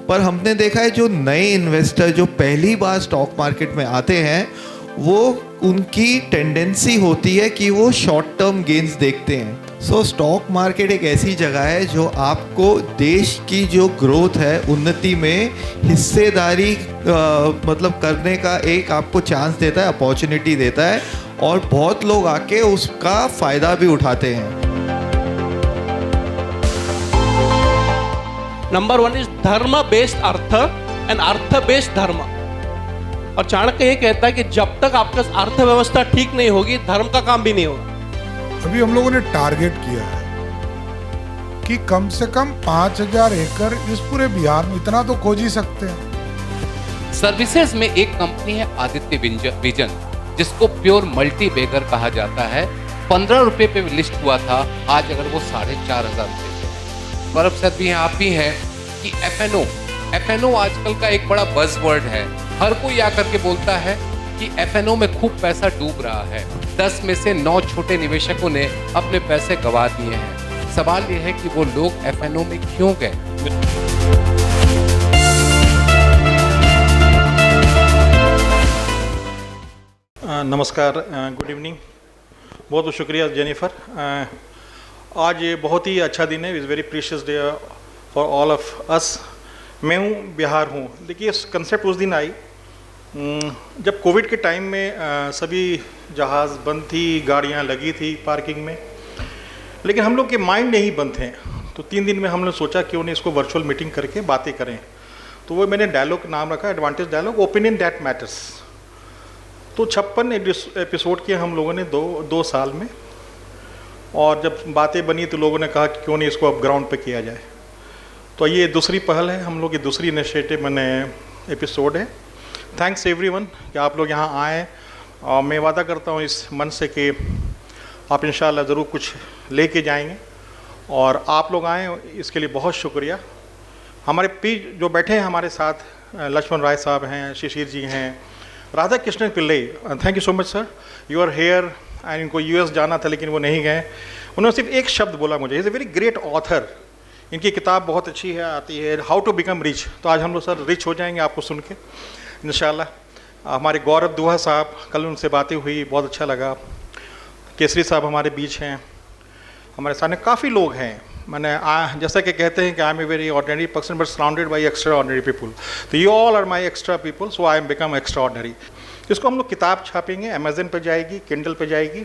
पर हमने देखा है जो नए इन्वेस्टर जो पहली बार स्टॉक मार्केट में आते हैं, वो उनकी टेंडेंसी होती है कि वो शॉर्ट टर्म गेन्स देखते हैं। सो स्टॉक मार्केट एक ऐसी जगह है जो आपको देश की जो ग्रोथ है, उन्नति में हिस्सेदारी मतलब करने का एक आपको चांस देता है, अपॉर्चुनिटी देता है, और बहुत लोग आके उसका फ़ायदा भी उठाते हैं। नंबर 1 इज धर्म based earth and earth based धर्म। और चाणक्य ये कहता है कि जब तक आपका अर्थव्यवस्था ठीक नहीं होगी, धर्म का काम भी नहीं होगा। अभी हम लोगों ने टारगेट किया है कि कम से कम 5000 एकड़ इस पूरे बिहार में, इतना तो खोज ही सकते हैं। सर्विसेज में एक कंपनी है आदित्य विजन, जिसको प्योर मल्टी बेगर कहा जाता है। 15 रुपए पे लिस्ट हुआ था, आज अगर वो 4500 रुपए। गौरव सर भी हैं, आप भी हैं कि एफएनओ आजकल का एक बड़ा बज़वर्ड है। हर कोई आकर के बोलता है कि एफएनओ में खूब पैसा डूब रहा है। 10 में से 9 छोटे निवेशकों ने अपने पैसे गंवा दिए हैं। सवाल ये है कि वो लोग एफएनओ में क्यों गए? नमस्कार, गुड इवनिंग। बहुत बहुत शुक्रिया जेनिफर। आज ये बहुत ही अच्छा दिन है, is very precious day for all of us. मैं हूँ, बिहार हूँ। देखिए, कंसेप्ट उस दिन आई जब कोविड के टाइम में सभी जहाज़ बंद थी, गाड़ियाँ लगी थी पार्किंग में, लेकिन हम लोग के माइंड नहीं बंद थे। तो 3 दिन में हमने सोचा कि उन्हें इसको वर्चुअल मीटिंग करके बातें करें। तो वो मैंने डायलॉग नाम रखा, advantage dialogue, opinion that matters. तो 56 एपिसोड किए हम लोगों ने दो साल में, और जब बातें बनी तो लोगों ने कहा कि क्यों नहीं इसको अब ग्राउंड पे किया जाए। तो ये दूसरी पहल है, हम लोग की दूसरी इनिशिएटिव मैंने एपिसोड है। थैंक्स एवरीवन कि आप लोग यहाँ आए, और मैं वादा करता हूँ इस मन से कि आप इंशाल्लाह ज़रूर कुछ लेके जाएंगे, और आप लोग आए इसके लिए बहुत शुक्रिया। हमारे जो बैठे हैं हमारे साथ, लक्ष्मण राय साहब हैं, शिशिर जी हैं, Radha Krishnan Pillai, thank you so much sir, you are here. And इनको यूएस जाना था लेकिन वो नहीं गए। उन्होंने सिर्फ एक शब्द बोला मुझे, is a very great author. इनकी किताब बहुत अच्छी है, आती है, हाउ टू बिकम रिच। तो आज हम लोग सर रिच हो जाएंगे आपको सुन के इंशाल्लाह। हमारे गौरव दुहा साहब, कल उनसे बातें हुई, बहुत अच्छा लगा। केसरी साहब हमारे बीच हैं, हमारे सामने काफ़ी लोग हैं। मैंने जैसा कि कहते हैं कि I am a very ordinary person but surrounded by extraordinary people. तो you all are my extra people, so I am become extraordinary. इसको हम लोग किताब छापेंगे, अमेजन पे जाएगी, किंडल पे जाएगी।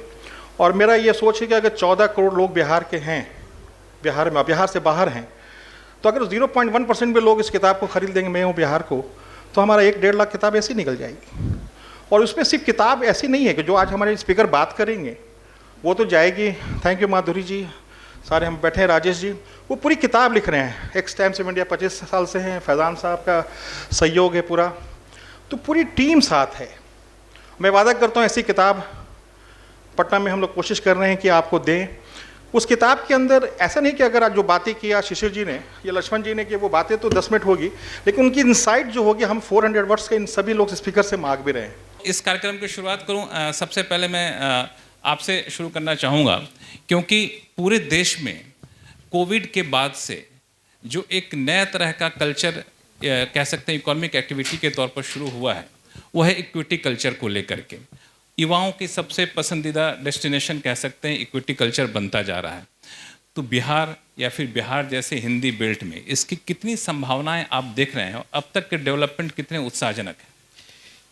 और मेरा ये सोच है कि अगर 14 करोड़ लोग बिहार के हैं, बिहार में, बिहार से बाहर हैं, तो अगर 0.1% भी लोग इस किताब को खरीद देंगे, मैं हूँ बिहार को, तो हमारा 1-1.5 लाख किताब ऐसी निकल जाएगी। और उसमें सिर्फ किताब ऐसी नहीं है कि जो आज हमारे स्पीकर बात करेंगे वो तो जाएगी। थैंक यू माधुरी जी, सारे हम बैठे हैं, राजेश जी, वो पूरी किताब लिख रहे हैं। एक्स टाइम्स ऑफ इंडिया 25 साल से हैं, फैज़ान साहब का सहयोग है पूरा, तो पूरी टीम साथ है। मैं वादा करता हूँ ऐसी किताब पटना में हम लोग कोशिश कर रहे हैं कि आपको दें। उस किताब के अंदर ऐसा नहीं कि अगर आज जो बातें किया शिशिर जी ने या लक्ष्मण जी ने कि वो बातें तो 10 मिनट होगी, लेकिन उनकी इंसाइट जो होगी, हम 400 वर्ड्स के इन सभी लोग स्पीकर से मांग भी रहे हैं। इस कार्यक्रम की शुरुआत करूं, सबसे पहले मैं आपसे शुरू करना चाहूँगा, क्योंकि पूरे देश में कोविड के बाद से जो एक नया तरह का कल्चर कह सकते हैं इकोनॉमिक एक्टिविटी के तौर पर शुरू हुआ है, वो है इक्विटी कल्चर को लेकर के। युवाओं की सबसे पसंदीदा डेस्टिनेशन कह सकते हैं इक्विटी कल्चर बनता जा रहा है। तो बिहार या फिर बिहार जैसे हिंदी बेल्ट में इसकी कितनी संभावनाएं आप देख रहे हैं, और अब तक के डेवलपमेंट कितने उत्साहजनक है?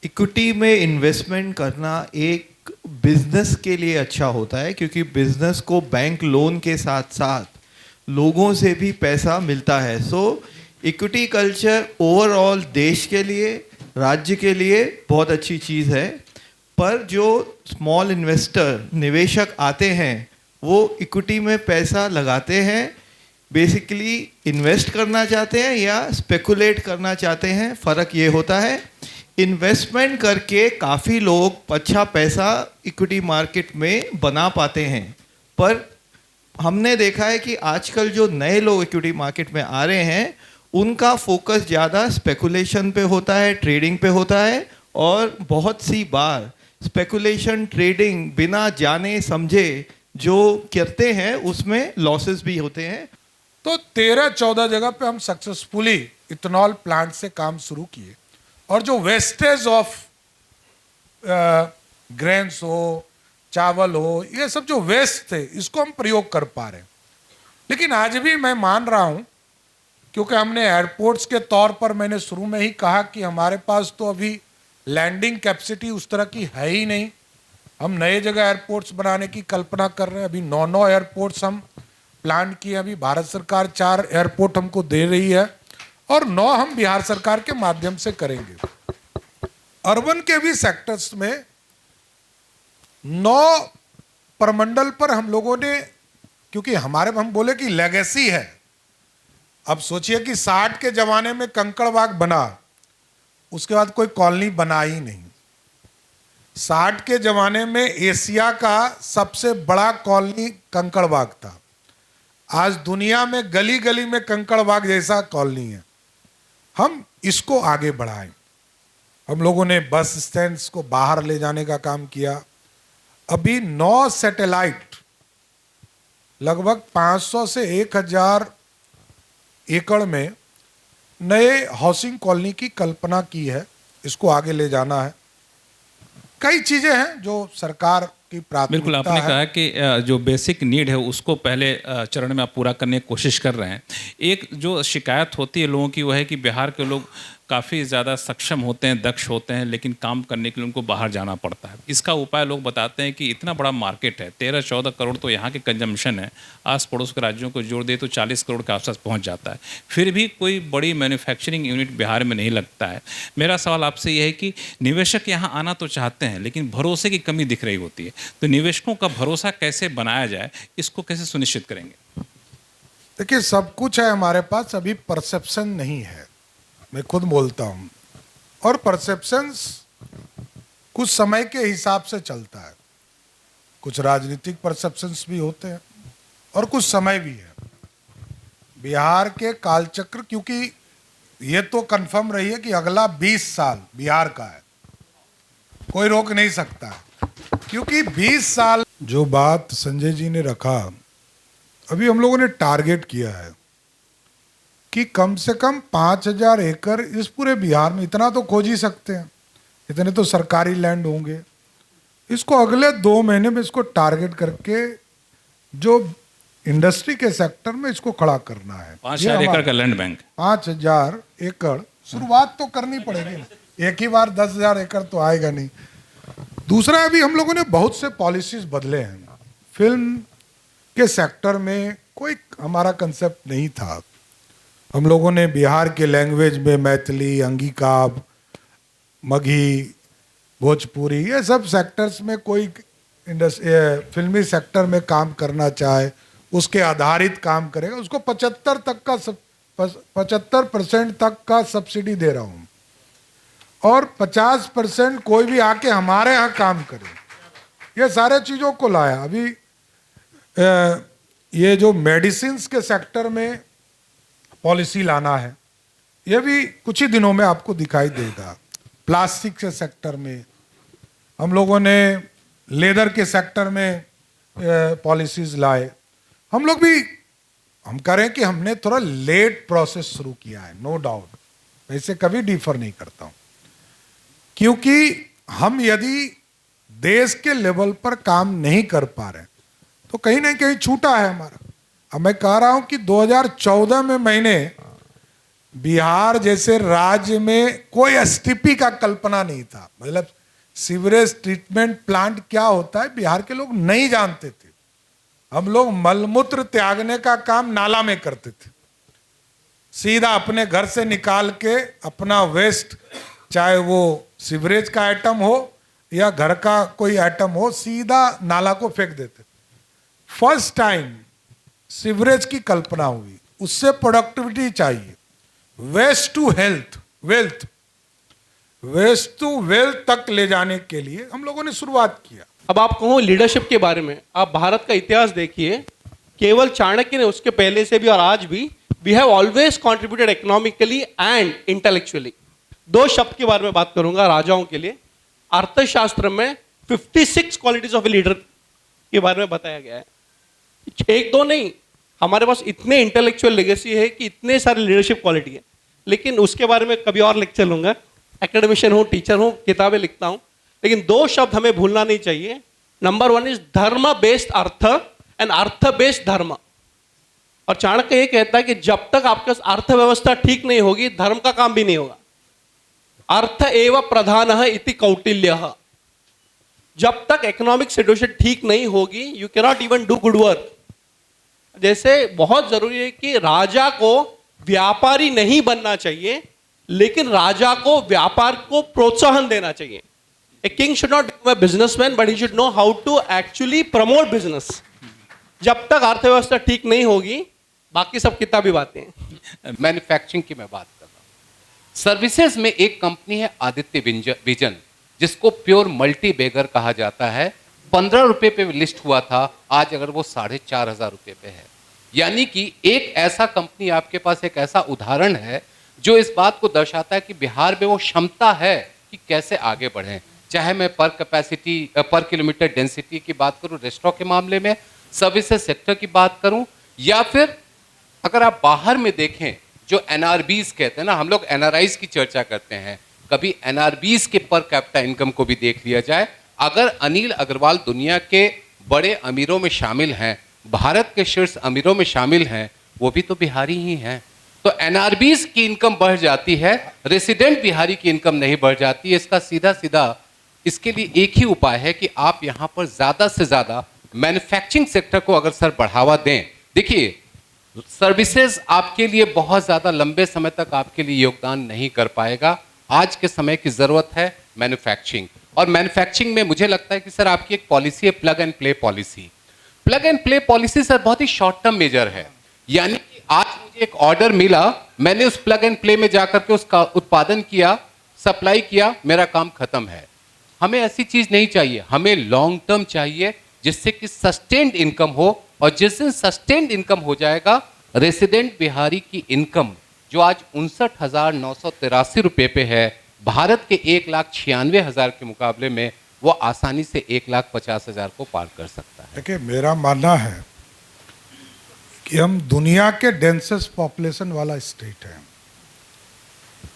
इक्विटी में इन्वेस्टमेंट करना एक बिजनेस के लिए अच्छा होता है, क्योंकि बिजनेस को बैंक लोन के साथ साथ लोगों से भी पैसा मिलता है। सो इक्विटी कल्चर ओवरऑल देश के लिए, राज्य के लिए बहुत अच्छी चीज़ है। पर जो स्मॉल इन्वेस्टर, निवेशक आते हैं, वो इक्विटी में पैसा लगाते हैं, बेसिकली इन्वेस्ट करना चाहते हैं या स्पेकुलेट करना चाहते हैं, फ़र्क ये होता है। इन्वेस्टमेंट करके काफ़ी लोग अच्छा पैसा इक्विटी मार्केट में बना पाते हैं, पर हमने देखा है कि आजकल जो नए लोग इक्विटी मार्केट में आ रहे हैं, उनका फोकस ज़्यादा स्पेकुलेशन पे होता है, ट्रेडिंग पे होता है, और बहुत सी बार स्पेकुलेशन ट्रेडिंग बिना जाने समझे जो करते हैं उसमें लॉसेस भी होते हैं। तो 13-14 जगह पे हम सक्सेसफुली इथेनॉल प्लांट से काम शुरू किए, और जो वेस्टेज ऑफ ग्रेन्स हो, चावल हो, ये सब जो वेस्ट थे इसको हम प्रयोग कर पा रहे हैं। लेकिन आज भी मैं मान रहा हूं, क्योंकि हमने एयरपोर्ट्स के तौर पर मैंने शुरू में ही कहा कि हमारे पास तो अभी लैंडिंग कैपेसिटी उस तरह की है ही नहीं। हम नए जगह एयरपोर्ट्स बनाने की कल्पना कर रहे हैं। अभी 9 एयरपोर्ट्स हम प्लान किए। अभी भारत सरकार 4 एयरपोर्ट हमको दे रही है और 9 हम बिहार सरकार के माध्यम से करेंगे। अर्बन के भी सेक्टर्स में 9 प्रमंडल पर हम लोगों ने, क्योंकि हमारे हम बोले कि लेगेसी है। अब सोचिए कि 60 के जमाने में कंकड़बाग बना, उसके बाद कोई कॉलोनी बना ही नहीं। 60 के जमाने में एशिया का सबसे बड़ा कॉलोनी कंकड़बाग था। आज दुनिया में गली गली में कंकड़बाग जैसा कॉलोनी है। हम इसको आगे बढ़ाएं। हम लोगों ने बस स्टैंड्स को बाहर ले जाने का काम किया। अभी 9 सैटेलाइट लगभग 500 से 1000 एकड़ में नए हाउसिंग कॉलोनी की कल्पना की है। इसको आगे ले जाना है। कई चीजें हैं जो सरकार की प्राथमिकता बिल्कुल, आपने कहा कि जो बेसिक नीड है उसको पहले चरण में आप पूरा करने की कोशिश कर रहे हैं। एक जो शिकायत होती है लोगों की, वो है कि बिहार के लोग काफ़ी ज़्यादा सक्षम होते हैं, दक्ष होते हैं, लेकिन काम करने के लिए उनको बाहर जाना पड़ता है। इसका उपाय लोग बताते हैं कि इतना बड़ा मार्केट है, 13-14 करोड़ तो यहाँ के कंजम्पशन है, आस पड़ोस के राज्यों को जोड़ दे तो 40 करोड़ के आसपास पहुँच जाता है। फिर भी कोई बड़ी मैन्युफैक्चरिंग यूनिट बिहार में नहीं लगता है। मेरा सवाल आपसे यह है कि निवेशक यहाँ आना तो चाहते हैं, लेकिन भरोसे की कमी दिख रही होती है। तो निवेशकों का भरोसा कैसे बनाया जाए, इसको कैसे सुनिश्चित करेंगे? देखिए, सब कुछ है हमारे पास, अभी परसेप्शन नहीं है। मैं खुद बोलता हूं, और परसेप्शंस कुछ समय के हिसाब से चलता है। कुछ राजनीतिक परसेप्शंस भी होते हैं और कुछ समय भी है। बिहार के कालचक्र, क्योंकि ये तो कंफर्म रही है कि अगला 20 साल बिहार का है, कोई रोक नहीं सकता, क्योंकि 20 साल। जो बात संजय जी ने रखा, अभी हम लोगों ने टारगेट किया है कि कम से कम 5000 एकड़ इस पूरे बिहार में, इतना तो खोज ही सकते हैं, इतने तो सरकारी लैंड होंगे। इसको अगले 2 महीने में इसको टारगेट करके जो इंडस्ट्री के सेक्टर में इसको खड़ा करना है। 5000 एकड़ का लैंड बैंक, 5000 एकड़ शुरुआत तो करनी पड़ेगी ना, एक ही बार 10,000 एकड़ तो आएगा नहीं। दूसरा, अभी हम लोगों ने बहुत से पॉलिसीज बदले हैं। फिल्म के सेक्टर में कोई हमारा कंसेप्ट नहीं था। हम लोगों ने बिहार के लैंग्वेज में मैथिली, अंगिका, मगही, भोजपुरी, ये सब सेक्टर्स में कोई फिल्मी सेक्टर में काम करना चाहे उसके आधारित काम करेगा। उसको 75% तक का सब्सिडी दे रहा हूँ, और 50% कोई भी आके हमारे यहाँ काम करे। ये सारे चीज़ों को लाया। अभी ये जो मेडिसिन्स के सेक्टर में पॉलिसी लाना है, ये भी कुछ ही दिनों में आपको दिखाई देगा। प्लास्टिक के सेक्टर में हम लोगों ने, लेदर के सेक्टर में पॉलिसीज लाए। हम लोग भी, हम करें कि हमने थोड़ा लेट प्रोसेस शुरू किया है, नो डाउट, वैसे कभी डिफर नहीं करता हूं, क्योंकि हम यदि देश के लेवल पर काम नहीं कर पा रहे तो कहीं ना कहीं छूटा है हमारा। अब मैं कह रहा हूं कि 2014 में मैंने बिहार जैसे राज्य में कोई एसटीपी का कल्पना नहीं था, मतलब सीवरेज ट्रीटमेंट प्लांट क्या होता है बिहार के लोग नहीं जानते थे। हम लोग मलमूत्र त्यागने का काम नाला में करते थे, सीधा अपने घर से निकाल के अपना वेस्ट, चाहे वो सीवरेज का आइटम हो या घर का कोई आइटम हो, सीधा नाला को फेंक देते। फर्स्ट टाइम सीवरेज की कल्पना हुई, उससे प्रोडक्टिविटी चाहिए। Waste to health, wealth, waste to wealth तक ले जाने के लिए हम लोगों ने शुरुआत किया। अब आप कहो लीडरशिप के बारे में, आप भारत का इतिहास देखिए, केवल चाणक्य ने, उसके पहले से भी और आज भी, we have always contributed economically and intellectually. 2 शब्द के बारे में बात करूंगा राजाओं के लिए। अर्थशास्त्र में 56 क्वालिटीज ऑफ ए लीडर के बारे में बताया गया है, 1-2 नहीं। हमारे पास इतने इंटेलेक्चुअल लेगेसी है कि इतने सारे लीडरशिप क्वालिटी है, लेकिन उसके बारे में कभी और लेक्चर लूंगा। एकेडमिशियन हूँ, टीचर हूँ, किताबें लिखता हूँ, लेकिन दो शब्द हमें भूलना नहीं चाहिए। नंबर वन इज धर्म based earth and earth based धर्म। और चाणक्य ये कहता है कि जब तक आपके अर्थव्यवस्था ठीक नहीं होगी, धर्म का काम भी नहीं होगा। अर्थ एव प्रधान इति कौटिल्य। जब तक इकोनॉमिक सिचुएशन ठीक नहीं होगी, you can not even do good work. जैसे बहुत जरूरी है कि राजा को व्यापारी नहीं बनना चाहिए, लेकिन राजा को व्यापार को प्रोत्साहन देना चाहिए। A king should not become a businessman, but he should know how to actually promote business. जब तक अर्थव्यवस्था ठीक नहीं होगी, बाकी सब किताबी बातें हैं। मैन्युफैक्चरिंग की मैं बात कर रहा हूं। सर्विसेज में एक कंपनी है आदित्य विजन, जिसको प्योर मल्टी बेगर कहा जाता है। 15 रुपए पे लिस्ट हुआ था, आज अगर वो 4,500 रुपए पे है। यानी कि एक ऐसा कंपनी आपके पास, एक ऐसा उदाहरण है जो इस बात को दर्शाता है कि बिहार में वो क्षमता है कि कैसे आगे बढ़ें। चाहे मैं पर किलोमीटर डेंसिटी की बात करूं रेस्टोरेंट के मामले में, सर्विसेज सेक्टर की बात करूं, या फिर अगर आप बाहर में देखें जो एनआरबीज कहते हैं ना, हम लोग एनआरआईज की चर्चा करते हैं, कभी एनआरबीज के पर कैपिटा इनकम को भी देख लिया जाए। अगर अनिल अग्रवाल दुनिया के बड़े अमीरों में शामिल हैं, भारत के शीर्ष अमीरों में शामिल हैं, वो भी तो बिहारी ही हैं। तो एनआरबीज की इनकम बढ़ जाती है, रेसिडेंट बिहारी की इनकम नहीं बढ़ जाती है। इसका सीधा सीधा इसके लिए एक ही उपाय है कि आप यहां पर ज्यादा से ज्यादा मैन्युफैक्चरिंग सेक्टर को अगर सर बढ़ावा दें। देखिए, सर्विसेज आपके लिए बहुत ज्यादा लंबे समय तक आपके लिए योगदान नहीं कर पाएगा। आज के समय की जरूरत है मैन्युफैक्चरिंग, और मैन्युफैक्चरिंग में मुझे लगता है कि सर आपकी एक पॉलिसी है plug and play policy. Plug and play policy sir बहुत ही शॉर्ट टर्म मेजर है। यानी कि आज मुझे एक ऑर्डर मिला, मैंने उस प्लग एंड प्ले में जाकर के उसका उत्पादन किया, सप्लाई किया, मेरा काम खत्म है। हमें ऐसी चीज नहीं चाहिए, हमें लॉन्ग टर्म चाहिए, जिससे कि सस्टेन्ड इनकम हो। और जिस दिन सस्टेन्ड इनकम हो जाएगा, रेसिडेंट बिहारी की इनकम जो आज 59,983 रुपए पे है, भारत के 1,96,000 के मुकाबले में वो आसानी से 1,50,000 को पार कर सकता है। देखिए, मेरा मानना है कि हम दुनिया के डेंसेस्ट पॉपुलेशन वाला स्टेट है।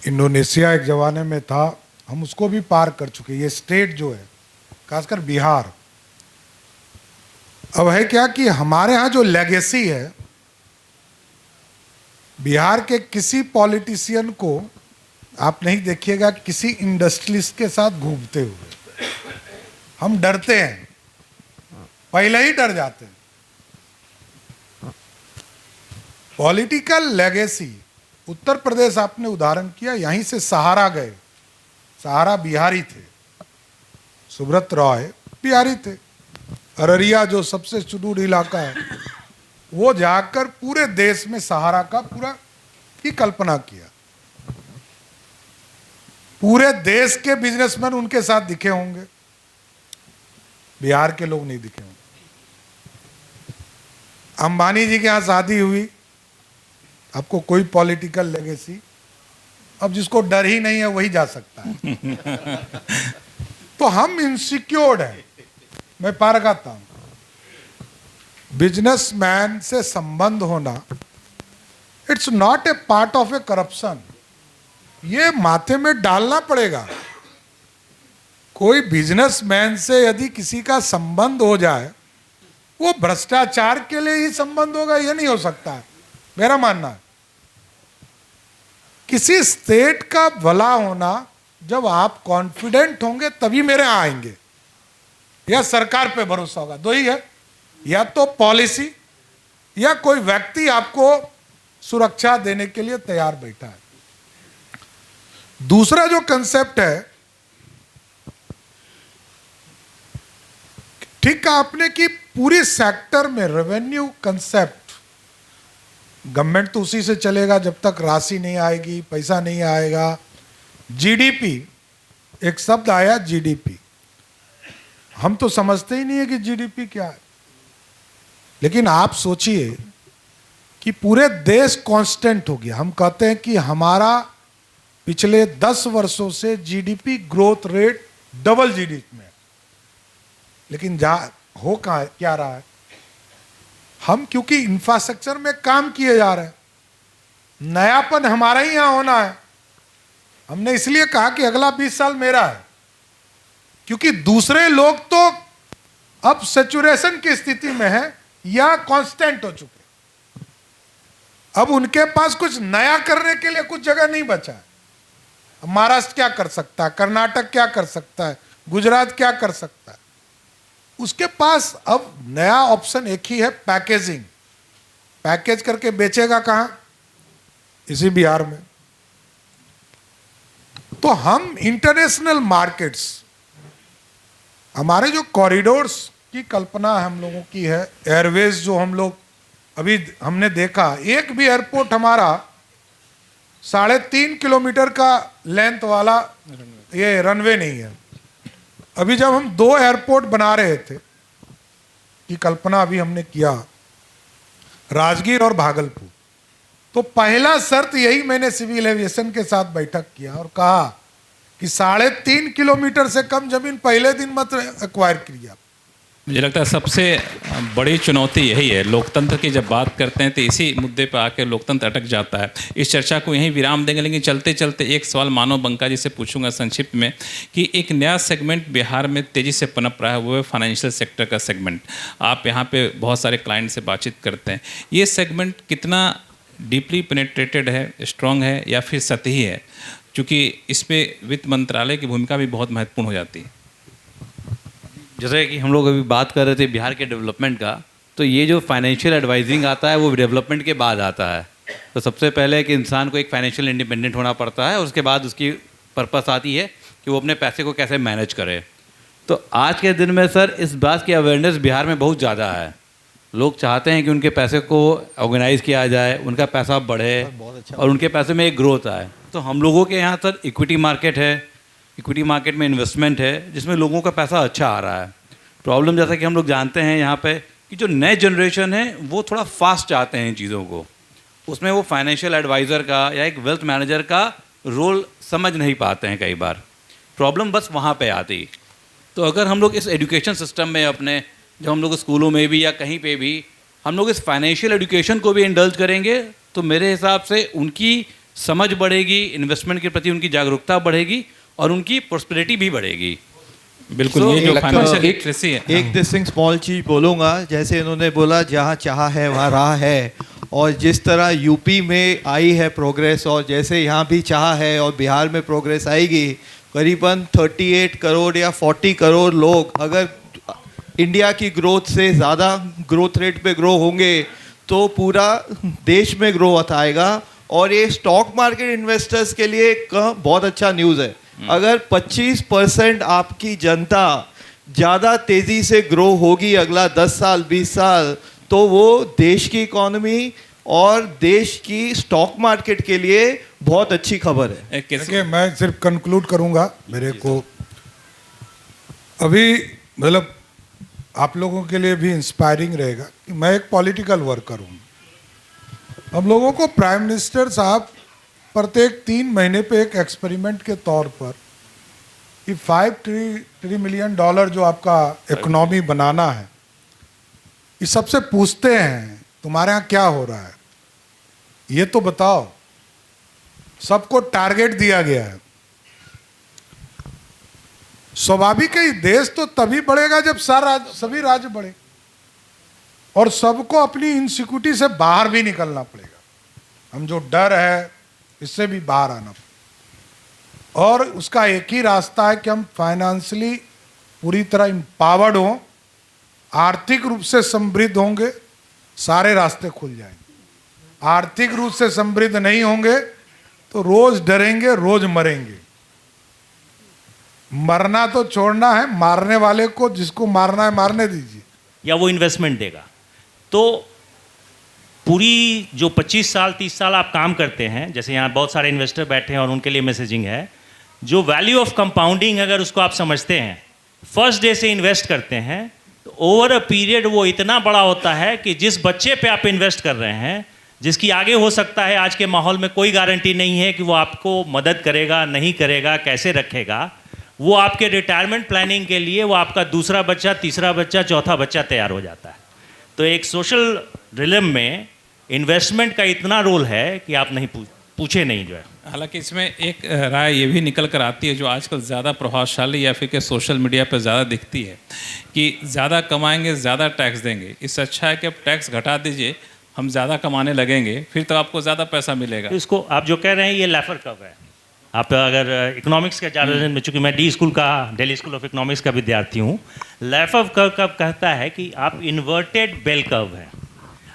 इंडोनेशिया एक जमाने में था, हम उसको भी पार कर चुके। ये स्टेट जो है, खासकर बिहार, अब है क्या कि हमारे यहाँ जो लेगेसी है, बिहार के किसी पॉलिटिशियन को आप नहीं देखिएगा किसी इंडस्ट्रियलिस्ट के साथ घूमते हुए। हम डरते हैं, पहले ही डर जाते हैं। पॉलिटिकल लेगेसी, उत्तर प्रदेश आपने उदाहरण किया, यहीं से सहारा गए, सहारा बिहारी थे, सुब्रत रॉय बिहारी थे। अररिया जो सबसे सुदूर इलाका है, वो जाकर पूरे देश में सहारा का पूरा की कल्पना किया। पूरे देश के बिजनेसमैन उनके साथ दिखे होंगे, बिहार के लोग नहीं दिखे होंगे। अंबानी जी के यहाँ शादी हुई, आपको कोई पॉलिटिकल लेगेसी, अब जिसको डर ही नहीं है वही जा सकता है। तो हम इनसिक्योर्ड हैं। मैं पार लगाता हूं, बिजनेसमैन से संबंध होना it's not a part of A corruption. ये माथे में डालना पड़ेगा। कोई बिजनेसमैन से यदि किसी का संबंध हो जाए, वो भ्रष्टाचार के लिए ही संबंध होगा, ये नहीं हो सकता है, मेरा मानना है। किसी स्टेट का भला होना, जब आप कॉन्फिडेंट होंगे तभी मेरे यहाँ आएंगे, या सरकार पे भरोसा होगा। दो ही है, या तो पॉलिसी या कोई व्यक्ति आपको सुरक्षा देने के लिए तैयार बैठा है। दूसरा जो कंसेप्ट है, ठीक कहा आपने कि पूरी सेक्टर में रेवेन्यू कंसेप्ट, गवर्नमेंट तो उसी से चलेगा जब तक राशि नहीं आएगी, पैसा नहीं आएगा। जीडीपी, एक शब्द आया जीडीपी, हम तो समझते ही नहीं है कि जीडीपी क्या है। लेकिन आप सोचिए कि पूरे देश कांस्टेंट हो गया। हम कहते हैं कि हमारा पिछले 10 वर्षों से GDP growth rate double GDP में, लेकिन हो क्या रहा है, हम क्योंकि इंफ्रास्ट्रक्चर में काम किए जा रहे हैं, नयापन हमारा ही यहाँ होना है। हमने इसलिए कहा कि अगला 20 साल मेरा है, क्योंकि दूसरे लोग तो अब सैचुरेशन की स्थिति में है या कांस्टेंट हो चुके। अब उनके पास कुछ नया करने के लिए कुछ जगह नहीं बचा है। महाराष्ट्र क्या कर सकता है, कर्नाटक क्या कर सकता है, गुजरात क्या कर सकता है, उसके पास अब नया ऑप्शन एक ही है, पैकेजिंग। पैकेज करके बेचेगा कहां? इसी बिहार में। तो हम इंटरनेशनल मार्केट्स, हमारे जो कॉरिडोर्स की कल्पना हम लोगों की है, एयरवेज जो हम लोग अभी हमने देखा, एक भी एयरपोर्ट हमारा 3.5 किलोमीटर का लेंथ वाला ये रनवे नहीं है। अभी जब हम 2 एयरपोर्ट बना रहे थे की कल्पना अभी हमने किया, राजगीर और भागलपुर, तो पहला शर्त यही मैंने सिविल एविएशन के साथ बैठक किया और कहा कि 3.5 किलोमीटर से कम जमीन पहले दिन मत एक्वायर कीजिए। मुझे लगता है सबसे बड़ी चुनौती यही है। लोकतंत्र की जब बात करते हैं तो इसी मुद्दे पर आकर लोकतंत्र अटक जाता है। इस चर्चा को यहीं विराम देंगे, लेकिन चलते चलते एक सवाल मानव बंका जी से पूछूंगा संक्षिप्त में कि एक नया सेगमेंट बिहार में तेज़ी से पनप रहा है, वो है फाइनेंशियल सेक्टर का सेगमेंट। आप यहाँ पे बहुत सारे क्लाइंट से बातचीत करते हैं, ये सेगमेंट कितना डीपली पेनेट्रेटेड है, स्ट्रॉन्ग है या फिर सतही है? क्योंकि इस पर वित्त मंत्रालय की भूमिका भी बहुत महत्वपूर्ण हो जाती है। जैसे कि हम लोग अभी बात कर रहे थे बिहार के डेवलपमेंट का, तो ये जो फाइनेंशियल एडवाइजिंग आता है वो डेवलपमेंट के बाद आता है। तो सबसे पहले कि इंसान को एक फाइनेंशियल इंडिपेंडेंट होना पड़ता है और उसके बाद उसकी पर्पस आती है कि वो अपने पैसे को कैसे मैनेज करे। तो आज के दिन में सर इस बात की अवेयरनेस बिहार में बहुत ज़्यादा है। लोग चाहते हैं कि उनके पैसे को ऑर्गेनाइज किया जाए, उनका पैसा बढ़े और उनके पैसे में एक ग्रोथ आए। तो हम लोगों के यहाँ सर इक्विटी मार्केट है, इक्विटी मार्केट में इन्वेस्टमेंट है जिसमें लोगों का पैसा अच्छा आ रहा है। प्रॉब्लम जैसा कि हम लोग जानते हैं यहाँ पे कि जो नए जनरेशन है वो थोड़ा फास्ट चाहते हैं इन चीज़ों को, उसमें वो फाइनेंशियल एडवाइज़र का या एक वेल्थ मैनेजर का रोल समझ नहीं पाते हैं। कई बार प्रॉब्लम बस वहाँ पे आती। तो अगर हम लोग इस एजुकेशन सिस्टम में अपने, जब हम लोग स्कूलों में भी या कहीं पे भी हम लोग इस फाइनेंशियल एजुकेशन को भी इंडल्ज करेंगे तो मेरे हिसाब से उनकी समझ बढ़ेगी, इन्वेस्टमेंट के प्रति उनकी जागरूकता बढ़ेगी और उनकी प्रॉस्पेरिटी भी बढ़ेगी। बिल्कुल। ये जो फाइनेंशियल लिटरेसी है, एक दिसिंग स्मॉल चीज बोलूँगा, जैसे इन्होंने बोला जहाँ चाह है वहाँ राह है, और जिस तरह यूपी में आई है प्रोग्रेस और जैसे यहाँ भी चाह है और बिहार में प्रोग्रेस आएगी, करीबन 38 करोड़ या 40 करोड़ लोग अगर इंडिया की ग्रोथ से ज़्यादा ग्रोथ रेट पे ग्रो होंगे तो पूरा देश में ग्रोथ आएगा। और ये स्टॉक मार्केट इन्वेस्टर्स के लिए एक बहुत अच्छा न्यूज़ है। अगर 25% आपकी जनता ज़्यादा तेज़ी से ग्रो होगी अगला 10 साल 20 साल, तो वो देश की इकोनॉमी और देश की स्टॉक मार्केट के लिए बहुत अच्छी खबर है। देखिए, मैं सिर्फ कंक्लूड करूंगा। मेरे को अभी मतलब आप लोगों के लिए भी इंस्पायरिंग रहेगा कि मैं एक पॉलिटिकल वर्कर हूँ। हम लोगों को प्राइम मिनिस्टर साहब प्रत्येक 3 महीने पे एक एक्सपेरिमेंट के तौर पर कि $5 ट्रिलियन जो आपका इकोनॉमी बनाना है, ये सबसे पूछते हैं तुम्हारे यहाँ क्या हो रहा है, ये तो बताओ। सबको टारगेट दिया गया है। स्वाभाविक है देश तो तभी बढ़ेगा जब सभी राज्य बढ़े और सबको अपनी इनसिक्योरिटी से बाहर भी निकलना पड़ेगा। हम जो डर है इससे भी बाहर आना पड़ेगा और उसका एक ही रास्ता है कि हम फाइनेंशियली पूरी तरह एम्पावर्ड हों, आर्थिक रूप से समृद्ध होंगे, सारे रास्ते खुल जाएंगे। आर्थिक रूप से समृद्ध नहीं होंगे तो रोज डरेंगे, रोज मरेंगे। मरना तो छोड़ना है, मारने वाले को जिसको मारना है मारने दीजिए, या वो इन्वेस्टमेंट देगा। तो पूरी जो 25 साल 30 साल आप काम करते हैं, जैसे यहाँ बहुत सारे इन्वेस्टर बैठे हैं और उनके लिए मैसेजिंग है, जो वैल्यू ऑफ कंपाउंडिंग अगर उसको आप समझते हैं, फर्स्ट डे से इन्वेस्ट करते हैं तो ओवर अ पीरियड वो इतना बड़ा होता है कि जिस बच्चे पे आप इन्वेस्ट कर रहे हैं, जिसकी आगे हो सकता है आज के माहौल में कोई गारंटी नहीं है कि वो आपको मदद करेगा नहीं करेगा, कैसे रखेगा, वो आपके रिटायरमेंट प्लानिंग के लिए वो आपका दूसरा बच्चा, तीसरा बच्चा, चौथा बच्चा तैयार हो जाता है। तो एक सोशल रिलम में इन्वेस्टमेंट का इतना रोल है कि आप नहीं पूछे नहीं जो है। हालांकि इसमें एक राय ये भी निकल कर आती है जो आजकल ज़्यादा प्रभावशाली या फिर के सोशल मीडिया पर ज़्यादा दिखती है कि ज़्यादा कमाएंगे ज़्यादा टैक्स देंगे, इससे अच्छा है कि अब टैक्स घटा दीजिए, हम ज़्यादा कमाने लगेंगे, फिर तो आपको ज़्यादा पैसा मिलेगा। तो इसको आप जो कह रहे हैं ये लैफर कर्व है। आप अगर इकोनॉमिक्स के जानते में, चूंकि मैं डी स्कूल का, दिल्ली स्कूल ऑफ इकोनॉमिक्स का विद्यार्थी हूँ, लैफर कर्व कब कहता है कि आप इन्वर्टेड बेल कर्व है,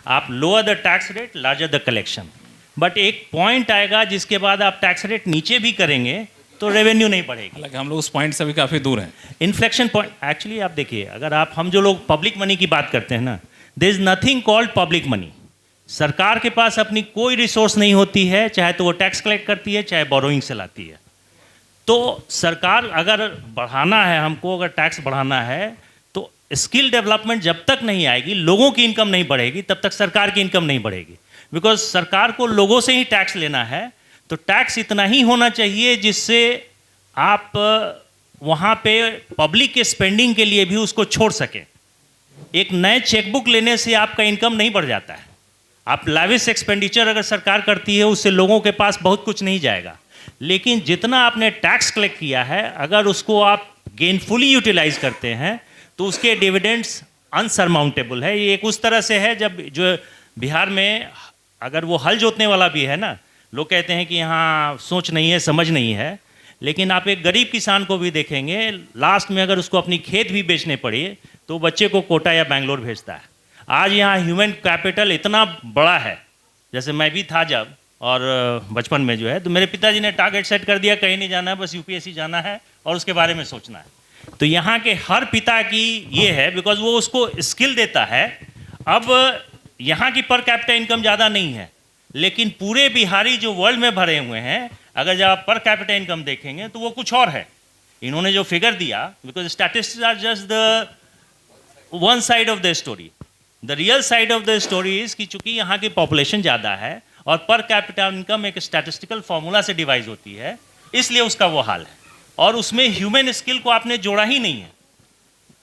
आप lower the tax rate larger the collection, but एक पॉइंट आएगा जिसके बाद आप टैक्स रेट नीचे भी करेंगे तो रेवेन्यू नहीं बढ़ेगी। हालांकि हम लोग उस पॉइंट से भी काफ़ी दूर हैं। इन्फ्लेक्शन पॉइंट एक्चुअली आप देखिए, अगर हम जो लोग पब्लिक मनी की बात करते हैं ना, there is nothing called public money. सरकार के पास अपनी कोई रिसोर्स नहीं होती है, चाहे तो वो टैक्स कलेक्ट करती है चाहे बोरोइंग से लाती है। तो सरकार अगर बढ़ाना है, हमको अगर टैक्स बढ़ाना है, तो स्किल डेवलपमेंट जब तक नहीं आएगी, लोगों की इनकम नहीं बढ़ेगी, तब तक सरकार की इनकम नहीं बढ़ेगी। बिकॉज सरकार को लोगों से ही टैक्स लेना है, तो टैक्स इतना ही होना चाहिए जिससे आप वहाँ पे पब्लिक के स्पेंडिंग के लिए भी उसको छोड़ सकें। एक नए चेकबुक लेने से आपका इनकम नहीं बढ़ जाता है। आप लाविश एक्सपेंडिचर अगर सरकार करती है, उससे लोगों के पास बहुत कुछ नहीं जाएगा, लेकिन जितना आपने टैक्स कलेक्ट किया है, अगर उसको आप गेनफुली यूटिलाइज करते हैं तो उसके डिविडेंड्स अनसरमाउंटेबल है। ये एक उस तरह से है, जब जो बिहार में अगर वो हल जोतने वाला भी है ना, लोग कहते हैं कि यहाँ सोच नहीं है, समझ नहीं है, लेकिन आप एक गरीब किसान को भी देखेंगे, लास्ट में अगर उसको अपनी खेत भी बेचने पड़े तो बच्चे को कोटा या बैंगलोर भेजता है। आज यहाँ ह्यूमन कैपिटल इतना बड़ा है, जैसे मैं भी था जब, और बचपन में जो है, तो मेरे पिताजी ने टारगेट सेट कर दिया, कहीं नहीं जाना है, बस यूपीएससी जाना है और उसके बारे में सोचना है। तो यहाँ के हर पिता की ये है, बिकॉज वो उसको स्किल देता है। अब यहाँ की पर कैपिटा इनकम ज़्यादा नहीं है, लेकिन पूरे बिहारी जो वर्ल्ड में भरे हुए हैं, अगर जब आप पर कैपिटा इनकम देखेंगे तो वो कुछ और है। इन्होंने जो फिगर दिया, because statistics are just the one side of the story, the real side of the story is कि चूंकि यहाँ की पॉपुलेशन ज़्यादा है और पर कैपिटा इनकम एक स्टैटिस्टिकल फॉर्मूला से डिवाइड होती है, इसलिए उसका वो हाल है। और उसमें ह्यूमन स्किल को आपने जोड़ा ही नहीं है।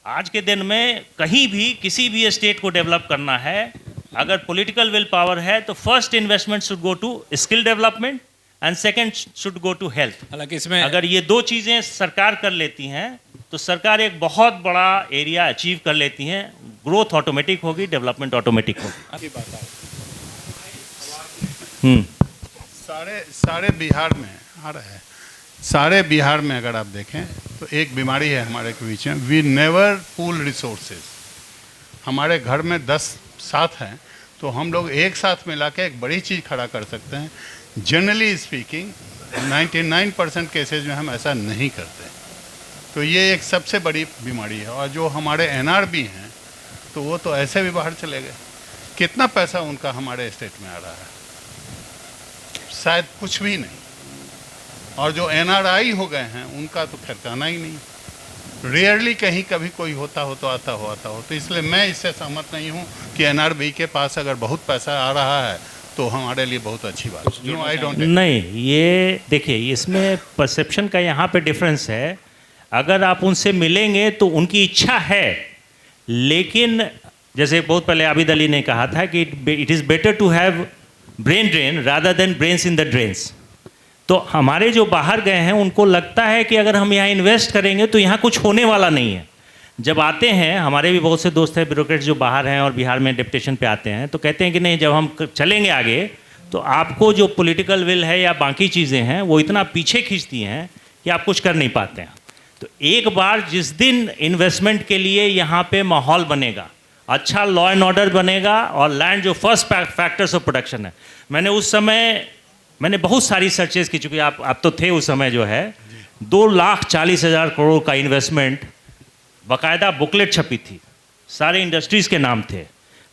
आज के दिन में कहीं भी किसी भी स्टेट को डेवलप करना है, अगर पॉलिटिकल विल पावर है, तो first investment should go to skill development and second should go to health. हालांकि इसमें अगर ये दो चीज़ें सरकार कर लेती हैं तो सरकार एक बहुत बड़ा एरिया अचीव कर लेती हैं, ग्रोथ ऑटोमेटिक होगी, डेवलपमेंट ऑटोमेटिक होगी। सारे बिहार में आ रहा है, सारे बिहार में अगर आप देखें तो एक बीमारी है हमारे के बीच में, वी नेवर पूल रिसोर्सेज। हमारे घर में 10 साथ हैं तो हम लोग एक साथ मिला के एक बड़ी चीज़ खड़ा कर सकते हैं। जनरली स्पीकिंग 99% केसेज में हम ऐसा नहीं करते, तो ये एक सबसे बड़ी बीमारी है। और जो हमारे एनआरबी हैं तो वो तो ऐसे भी बाहर चले गए, कितना पैसा उनका हमारे स्टेट में आ रहा है, शायद कुछ भी नहीं। और जो एनआरआई हो गए हैं उनका तो खैर कहना ही नहीं, रेयरली कहीं कभी कोई होता हो तो आता हो। तो इसलिए मैं इससे सहमत नहीं हूँ कि एनआरबी के पास अगर बहुत पैसा आ रहा है तो हमारे लिए बहुत अच्छी बात है। No, I don't. नहीं, ये देखिए, इसमें परसेप्शन का यहाँ पे डिफरेंस है। अगर आप उनसे मिलेंगे तो उनकी इच्छा है, लेकिन जैसे बहुत पहले आबिद अली ने कहा था कि it is better to have brain drain rather than brains in the drains. तो हमारे जो बाहर गए हैं उनको लगता है कि अगर हम यहाँ इन्वेस्ट करेंगे तो यहाँ कुछ होने वाला नहीं है। जब आते हैं, हमारे भी बहुत से दोस्त हैं ब्यूरोक्रेट्स जो बाहर हैं और बिहार में डिप्टेशन पे आते हैं, तो कहते हैं कि नहीं, जब हम चलेंगे आगे तो आपको जो पॉलिटिकल विल है या बाकी चीज़ें हैं वो इतना पीछे खींचती हैं कि आप कुछ कर नहीं पाते हैं। तो एक बार जिस दिन इन्वेस्टमेंट के लिए यहाँ पे माहौल बनेगा, अच्छा लॉ एंड ऑर्डर बनेगा, और लैंड जो फर्स्ट फैक्टर्स ऑफ प्रोडक्शन है, मैंने बहुत सारी सर्चेज की, चूँकि आप तो थे उस समय, जो है 2,40,000 करोड़ का इन्वेस्टमेंट, बाकायदा बुकलेट छपी थी, सारे इंडस्ट्रीज़ के नाम थे,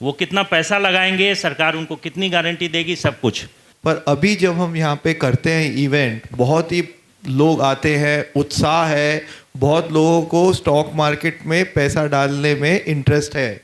वो कितना पैसा लगाएंगे, सरकार उनको कितनी गारंटी देगी, सब कुछ। पर अभी जब हम यहाँ पे करते हैं इवेंट, बहुत ही लोग आते हैं, उत्साह है, बहुत लोगों को स्टॉक मार्केट में पैसा डालने में इंटरेस्ट है।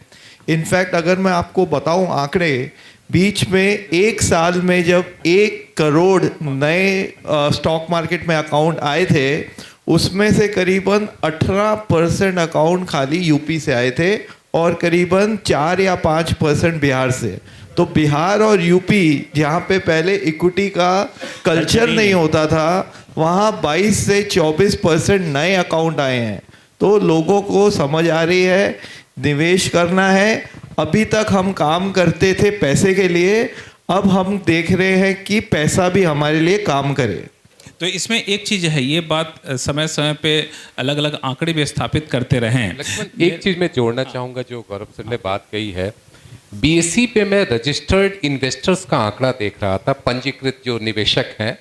इनफैक्ट अगर मैं आपको बताऊं आंकड़े, बीच में एक साल में जब 1 करोड़ नए स्टॉक मार्केट में अकाउंट आए थे, उसमें से करीबन 18% अकाउंट खाली यूपी से आए थे और करीबन 4 या 5% बिहार से। तो बिहार और यूपी जहाँ पे पहले इक्विटी का कल्चर नहीं होता था, वहाँ 22 से 24% नए अकाउंट आए हैं। तो लोगों को समझ आ रही है निवेश करना है। अभी तक हम काम करते थे पैसे के लिए, अब हम देख रहे हैं कि पैसा भी हमारे लिए काम करे। तो इसमें एक चीज है, ये बात समय समय पे अलग अलग आंकड़े भी स्थापित करते रहे हैं। लक्ष्मण, एक चीज मैं जोड़ना चाहूंगा जो गौरव सर ने बात कही है। बीएसई पे मैं रजिस्टर्ड इन्वेस्टर्स का आंकड़ा देख रहा था, पंजीकृत जो निवेशक हैं।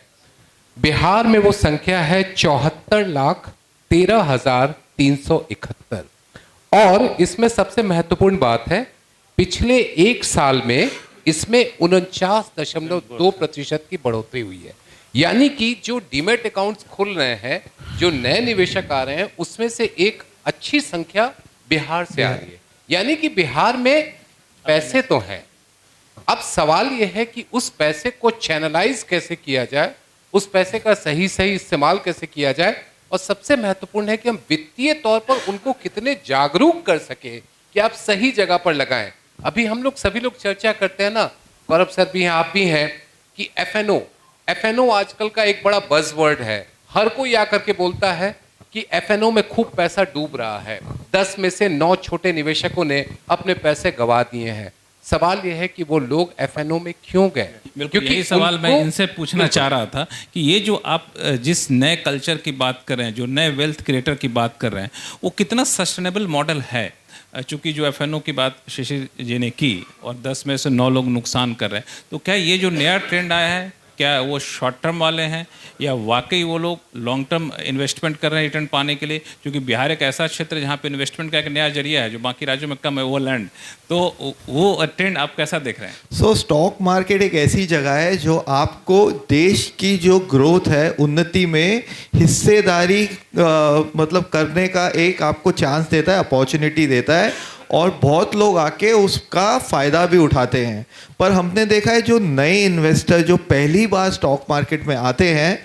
बिहार में वो संख्या है 74,13,371। और इसमें सबसे महत्वपूर्ण बात है, पिछले एक साल में इसमें 49.2% की बढ़ोतरी हुई है। यानी कि जो डीमैट अकाउंट्स खुल रहे हैं, जो नए निवेशक आ रहे हैं, उसमें से एक अच्छी संख्या बिहार से आ रही है। यानी कि बिहार में पैसे तो हैं, अब सवाल यह है कि उस पैसे को चैनलाइज कैसे किया जाए, उस पैसे का सही इस्तेमाल कैसे किया जाए, और सबसे महत्वपूर्ण है कि हम वित्तीय तौर पर उनको कितने जागरूक कर सके कि आप सही जगह पर लगाएं। अभी हम लोग सभी लोग चर्चा करते हैं ना, गौरव सर भी हैं, आप भी हैं, कि एफएनओ आजकल का एक बड़ा बज़वर्ड है। हर कोई आकर के बोलता है कि एफएनओ में खूब पैसा डूब रहा है। 10 में से 9 छोटे निवेशकों ने अपने पैसे गंवा दिए हैं। सवाल यह है कि वो लोग एफएनओ में क्यों गए? क्योंकि यही सवाल मैं इनसे पूछना चाह रहा था कि ये जो आप जिस नए कल्चर की बात कर रहे हैं, जो नए वेल्थ क्रिएटर की बात कर रहे हैं, वो कितना सस्टेनेबल मॉडल है? चूंकि जो एफएनओ की बात शिशिर जी ने की और 10 में से 9 लोग नुकसान कर रहे हैं, तो क्या ये जो नया ट्रेंड आया है, क्या वो शॉर्ट टर्म वाले हैं या वाकई वो लोग लॉन्ग टर्म इन्वेस्टमेंट कर रहे हैं रिटर्न पाने के लिए? क्योंकि बिहार एक ऐसा क्षेत्र है जहाँ पे इन्वेस्टमेंट का एक नया जरिया है जो बाकी राज्यों में कम है, वो लैंड। तो वो ट्रेंड आप कैसा देख रहे हैं? सो स्टॉक मार्केट एक ऐसी जगह है जो आपको देश की जो ग्रोथ है, उन्नति में हिस्सेदारी मतलब करने का एक आपको चांस देता है, अपॉर्चुनिटी देता है, और बहुत लोग आके उसका फ़ायदा भी उठाते हैं। पर हमने देखा है जो नए इन्वेस्टर जो पहली बार स्टॉक मार्केट में आते हैं,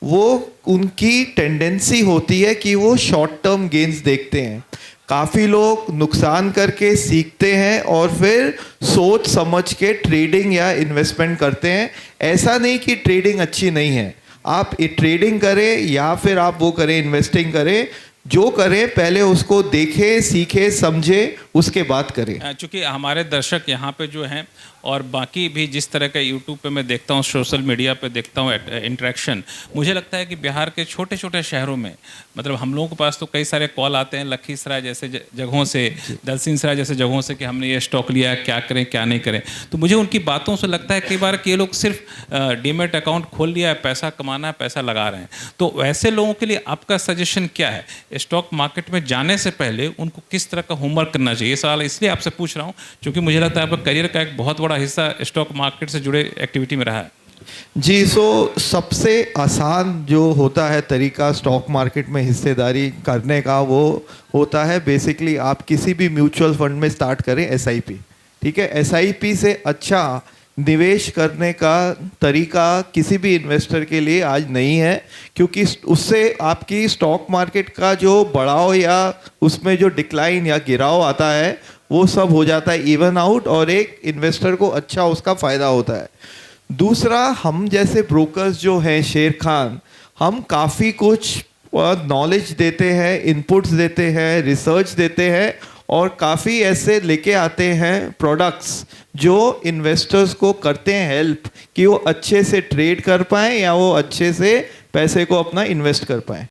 वो उनकी टेंडेंसी होती है कि वो शॉर्ट टर्म गेन्स देखते हैं। काफ़ी लोग नुकसान करके सीखते हैं और फिर सोच समझ के ट्रेडिंग या इन्वेस्टमेंट करते हैं। ऐसा नहीं कि ट्रेडिंग अच्छी नहीं है, आप ट्रेडिंग करें या फिर आप वो करें, इन्वेस्टिंग करें, जो करें पहले उसको देखें, सीखें, समझें, उसके बाद करें। चूँकि हमारे दर्शक यहाँ पे जो हैं और बाकी भी जिस तरह का यूट्यूब पे मैं देखता हूँ, सोशल मीडिया पे देखता हूँ इंटरेक्शन, मुझे लगता है कि बिहार के छोटे छोटे शहरों में, मतलब हम लोगों के पास तो कई सारे कॉल आते हैं लखीसराय जैसे जगहों से, दलसिंह सराय जैसे जगहों से कि हमने ये स्टॉक लिया, क्या करें क्या नहीं करें। तो मुझे उनकी बातों से लगता है कई बार कि ये लोग सिर्फ डीमैट अकाउंट खोल लिया है, पैसा कमाना है, पैसा लगा रहे हैं। तो वैसे लोगों के लिए आपका सजेशन क्या है? स्टॉक मार्केट में जाने से पहले उनको किस तरह का होमवर्क करना चाहिए? ये सवाल इसलिए आपसे पूछ रहा हूँ क्योंकि मुझे लगता है आपका करियर का एक बहुत बड़ा हिस्सा स्टॉक मार्केट से जुड़े एक्टिविटी में रहा है। जी, सो सबसे आसान जो होता है तरीका स्टॉक मार्केट में हिस्सेदारी करने का, वो होता है बेसिकली आप किसी भी म्यूचुअल फंड में स्टार्ट करें एसआईपी। ठीक है, एसआईपी से अच्छा निवेश करने का तरीका किसी भी इन्वेस्टर के लिए आज नहीं है, क्योंकि उससे आपकी स्टॉक मार्केट का जो बढ़ाव या उसमें जो डिक्लाइन या गिराव आता है वो सब हो जाता है इवन आउट, और एक इन्वेस्टर को अच्छा उसका फ़ायदा होता है। दूसरा, हम जैसे ब्रोकर्स जो हैं शेर खान, हम काफ़ी कुछ नॉलेज देते हैं, इनपुट्स देते हैं, रिसर्च देते हैं, और काफ़ी ऐसे लेके आते हैं प्रोडक्ट्स जो इन्वेस्टर्स को करते हैं हेल्प कि वो अच्छे से ट्रेड कर पाएँ या वो अच्छे से पैसे को अपना इन्वेस्ट कर पाएँ।